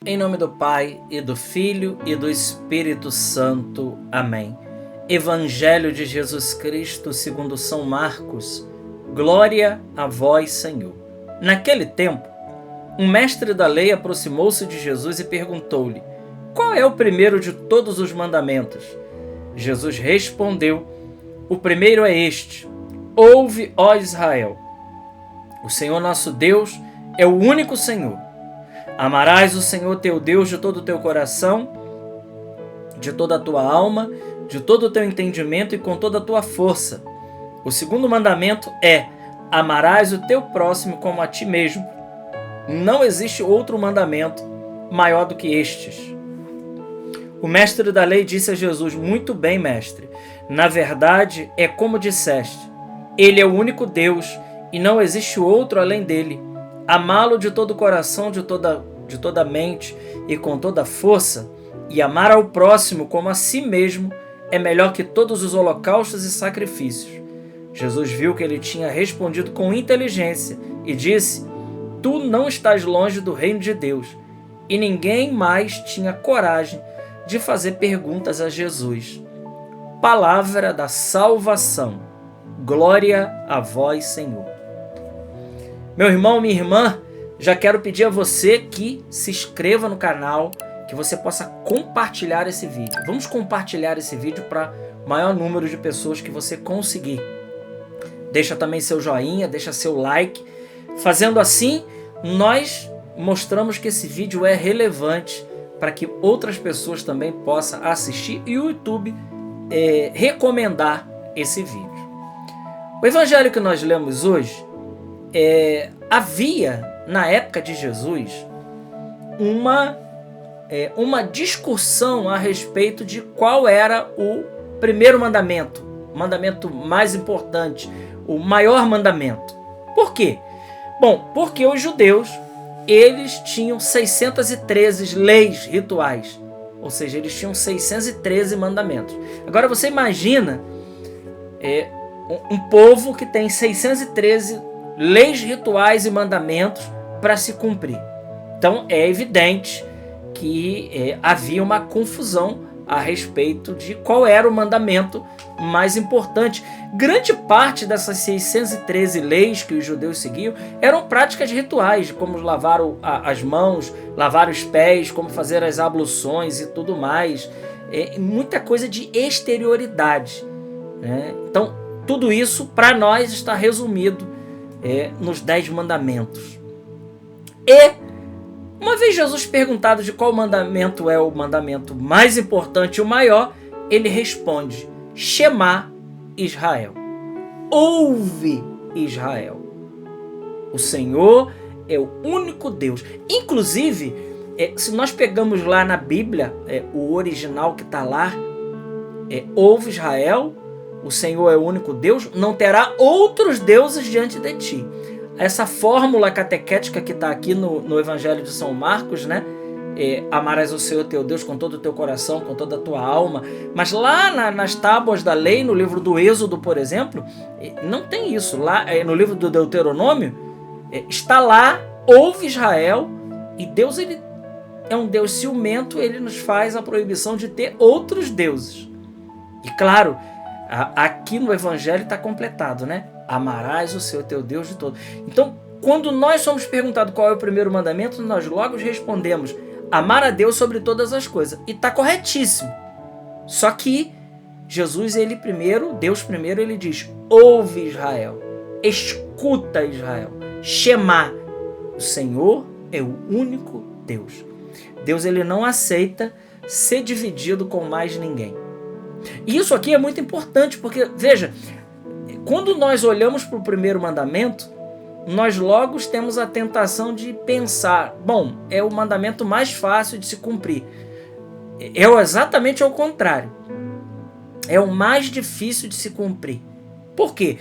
Em nome do Pai, e do Filho, e do Espírito Santo. Amém. Evangelho de Jesus Cristo segundo São Marcos. Glória a vós, Senhor. Naquele tempo, um mestre da lei aproximou-se de Jesus e perguntou-lhe: qual é o primeiro de todos os mandamentos? Jesus respondeu: o primeiro é este: ouve, ó Israel. O Senhor nosso Deus é o único Senhor. Amarás o Senhor teu Deus de todo o teu coração, de toda a tua alma, de todo o teu entendimento e com toda a tua força. O segundo mandamento é: amarás o teu próximo como a ti mesmo. Não existe outro mandamento maior do que estes. O mestre da lei disse a Jesus: muito bem, mestre. Na verdade, é como disseste. Ele é o único Deus e não existe outro além dele. Amá-lo de todo o coração, de toda a mente e com toda a força, e amar ao próximo como a si mesmo, é melhor que todos os holocaustos e sacrifícios. Jesus viu que ele tinha respondido com inteligência e disse: tu não estás longe do reino de Deus. E ninguém mais tinha coragem de fazer perguntas a Jesus. Palavra da salvação. Glória a vós, Senhor. Meu irmão, minha irmã, já quero pedir a você que se inscreva no canal, que você possa compartilhar esse vídeo. Vamos compartilhar esse vídeo para o maior número de pessoas que você conseguir. Deixa também seu joinha, deixa seu like. Fazendo assim, nós mostramos que esse vídeo é relevante para que outras pessoas também possam assistir e o YouTube recomendar esse vídeo. O evangelho que nós lemos hoje, havia na época de Jesus uma discussão a respeito de qual era o primeiro mandamento, o mandamento mais importante, o maior mandamento. Por quê? Bom, porque os judeus, eles tinham 613 leis rituais, ou seja, eles tinham 613 mandamentos. Agora você imagina um povo que tem 613 leis rituais e mandamentos para se cumprir. Então é evidente que havia uma confusão a respeito de qual era o mandamento mais importante. Grande parte dessas 613 leis que os judeus seguiam eram práticas rituais, como lavar as mãos, lavar os pés, como fazer as abluções e tudo mais. Muita coisa de exterioridade, né? Então tudo isso para nós está resumido nos 10 mandamentos. E uma vez Jesus perguntado de qual mandamento é o mandamento mais importante e o maior, ele responde: Shema Israel. Ouve, Israel. O Senhor é o único Deus. Inclusive, se nós pegamos lá na Bíblia, o original que está lá, ouve, Israel, o Senhor é o único Deus, não terá outros deuses diante de ti. Essa fórmula catequética que está aqui no Evangelho de São Marcos, né? Amarás o Senhor teu Deus com todo o teu coração, com toda a tua alma. Mas lá nas tábuas da lei, no livro do Êxodo, por exemplo, não tem isso. Lá no livro do Deuteronômio, está lá, ouve Israel, e Deus ele é um Deus ciumento, ele nos faz a proibição de ter outros deuses. E claro, aqui no Evangelho está completado, né? Amarás o Senhor teu Deus de todo. Então, quando nós somos perguntados qual é o primeiro mandamento, nós logo respondemos: amar a Deus sobre todas as coisas. E está corretíssimo. Só que Jesus, Deus primeiro, ele diz: ouve Israel, escuta Israel, Shema. O Senhor é o único Deus. Deus ele não aceita ser dividido com mais ninguém. E isso aqui é muito importante, porque, veja, quando nós olhamos para o primeiro mandamento, nós logo temos a tentação de pensar: bom, é o mandamento mais fácil de se cumprir. É exatamente ao contrário. É o mais difícil de se cumprir. Por quê?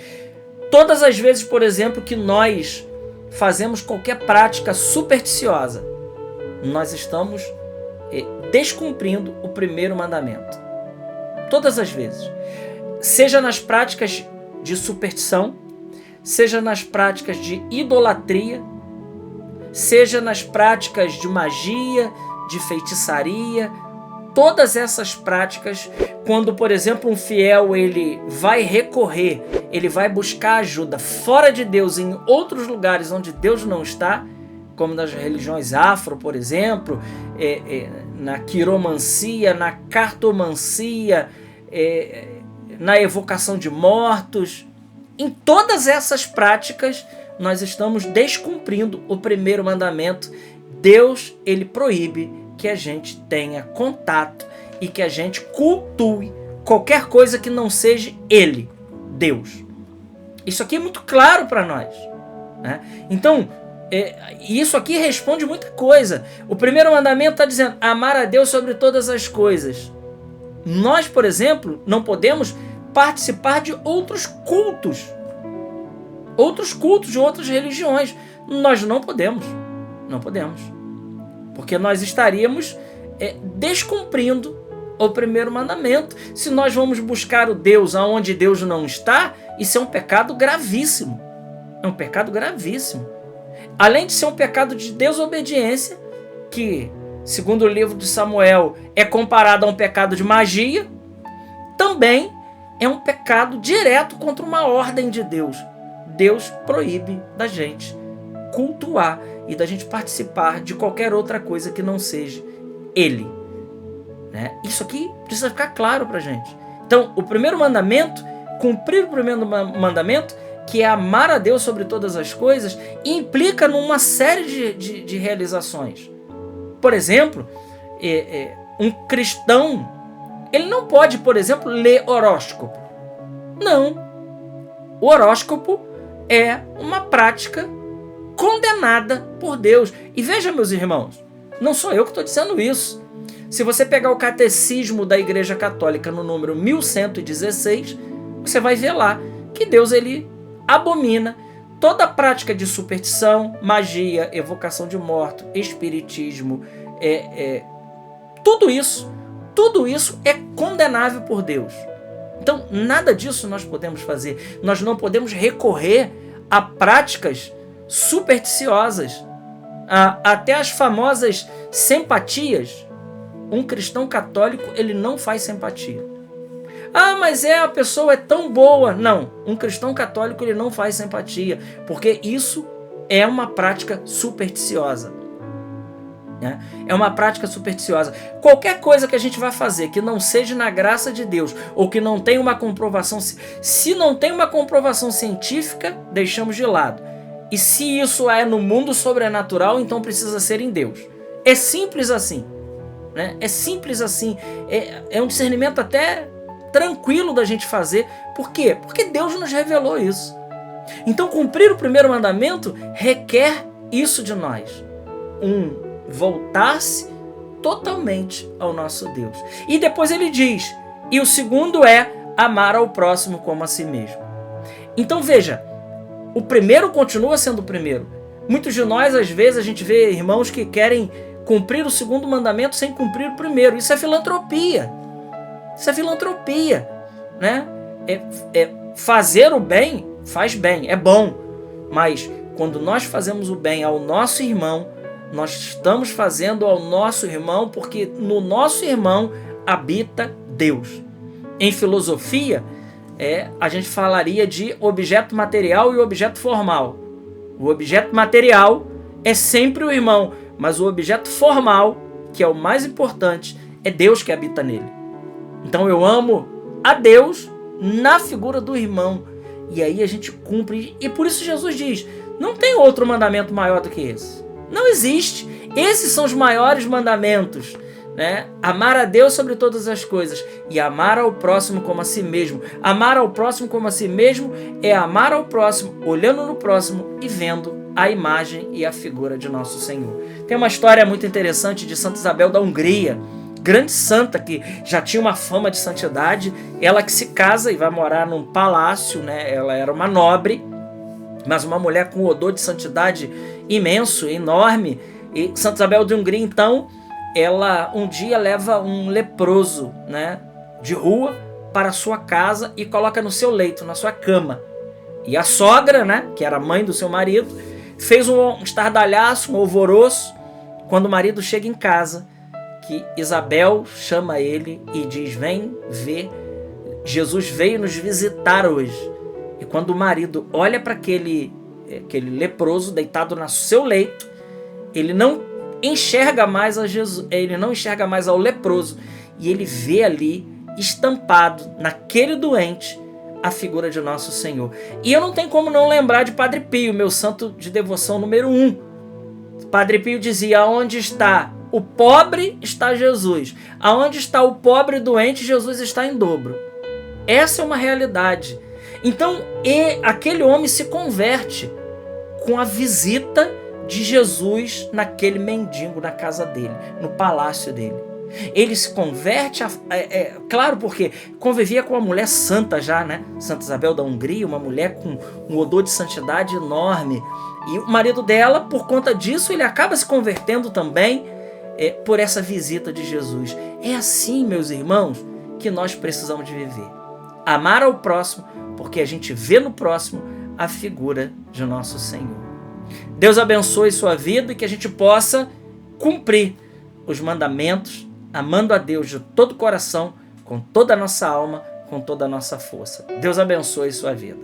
Todas as vezes, por exemplo, que nós fazemos qualquer prática supersticiosa, nós estamos descumprindo o primeiro mandamento. Todas as vezes. Seja nas práticas de superstição, seja nas práticas de idolatria, seja nas práticas de magia, de feitiçaria, todas essas práticas, quando, por exemplo, um fiel ele vai recorrer, ele vai buscar ajuda fora de Deus, em outros lugares onde Deus não está, como nas religiões afro, por exemplo, na quiromancia, na cartomancia, na evocação de mortos. Em todas essas práticas, nós estamos descumprindo o primeiro mandamento. Deus, ele proíbe que a gente tenha contato e que a gente cultue qualquer coisa que não seja Ele, Deus. Isso aqui é muito claro para nós, né? Então, isso aqui responde muita coisa. O primeiro mandamento está dizendo amar a Deus sobre todas as coisas. Nós, por exemplo, não podemos participar de outros cultos de outras religiões. Nós não podemos. Porque nós estaríamos descumprindo o primeiro mandamento. Se nós vamos buscar o Deus aonde Deus não está, isso é um pecado gravíssimo. É um pecado gravíssimo. Além de ser um pecado de desobediência, que, segundo o livro de Samuel, é comparado a um pecado de magia, também é um pecado direto contra uma ordem de Deus. Deus proíbe da gente cultuar e da gente participar de qualquer outra coisa que não seja Ele, né? Isso aqui precisa ficar claro pra gente. Então, o primeiro mandamento, cumprir o primeiro mandamento, que é amar a Deus sobre todas as coisas, implica numa série de realizações. Por exemplo, um cristão, ele não pode, por exemplo, ler horóscopo. Não. O horóscopo é uma prática condenada por Deus. E veja, meus irmãos, não sou eu que estou dizendo isso. Se você pegar o Catecismo da Igreja Católica no número 1116, você vai ver lá que Deus ele abomina toda a prática de superstição, magia, evocação de mortos, espiritismo, tudo isso é condenável por Deus. Então, nada disso nós podemos fazer. Nós não podemos recorrer a práticas supersticiosas, até as famosas simpatias. Um cristão católico, ele não faz simpatia. Ah, mas a pessoa é tão boa. Não, um cristão católico, ele não faz simpatia, porque isso é uma prática supersticiosa. É uma prática supersticiosa. Qualquer coisa que a gente vai fazer que não seja na graça de Deus, ou que não tenha uma comprovação, se não tem uma comprovação científica, deixamos de lado. E se isso é no mundo sobrenatural, então precisa ser em Deus. É simples assim, né? É simples assim. É um discernimento até tranquilo da gente fazer. Por quê? Porque Deus nos revelou isso. Então, cumprir o primeiro mandamento requer isso de nós. Voltar-se totalmente ao nosso Deus. E depois ele diz, e o segundo é amar ao próximo como a si mesmo. Então veja, o primeiro continua sendo o primeiro. Muitos de nós, às vezes, a gente vê irmãos que querem cumprir o segundo mandamento sem cumprir o primeiro. Isso é filantropia. Isso é filantropia, né? Fazer o bem, faz bem, é bom. Mas quando nós fazemos o bem ao nosso irmão, nós estamos fazendo ao nosso irmão porque no nosso irmão habita Deus. Em filosofia, a gente falaria de objeto material e objeto formal. O objeto material é sempre o irmão, mas o objeto formal, que é o mais importante, é Deus que habita nele. Então eu amo a Deus na figura do irmão. E aí a gente cumpre. E por isso Jesus diz, não tem outro mandamento maior do que esse. Não existe. Esses são os maiores mandamentos, né? Amar a Deus sobre todas as coisas e amar ao próximo como a si mesmo. Amar ao próximo como a si mesmo é amar ao próximo, olhando no próximo e vendo a imagem e a figura de nosso Senhor. Tem uma história muito interessante de Santa Isabel da Hungria, grande santa que já tinha uma fama de santidade. Ela que se casa e vai morar num palácio, né? Ela era uma nobre, mas uma mulher com um odor de santidade imenso, enorme. E Santa Isabel de Hungria, então, ela um dia leva um leproso, né, de rua para a sua casa e coloca no seu leito, na sua cama. E a sogra, né, que era a mãe do seu marido, fez um estardalhaço, um alvoroço, quando o marido chega em casa, que Isabel chama ele e diz: vem ver, Jesus veio nos visitar hoje. E quando o marido olha para aquele leproso deitado no seu leito, ele não enxerga mais a Jesus, ele não enxerga mais ao leproso, e ele vê ali estampado naquele doente a figura de nosso Senhor. E eu não tenho como não lembrar de Padre Pio, meu santo de devoção número 1. Padre Pio dizia: aonde está o pobre, está Jesus. Aonde está o pobre e doente, Jesus está em dobro. Essa é uma realidade. Então, aquele homem se converte com a visita de Jesus naquele mendigo na casa dele, no palácio dele. Ele se converte, claro, porque convivia com uma mulher santa já, né? Santa Isabel da Hungria, uma mulher com um odor de santidade enorme. E o marido dela, por conta disso, ele acaba se convertendo também por essa visita de Jesus. É assim, meus irmãos, que nós precisamos de viver. Amar ao próximo, porque a gente vê no próximo a figura de nosso Senhor. Deus abençoe sua vida e que a gente possa cumprir os mandamentos, amando a Deus de todo o coração, com toda a nossa alma, com toda a nossa força. Deus abençoe sua vida.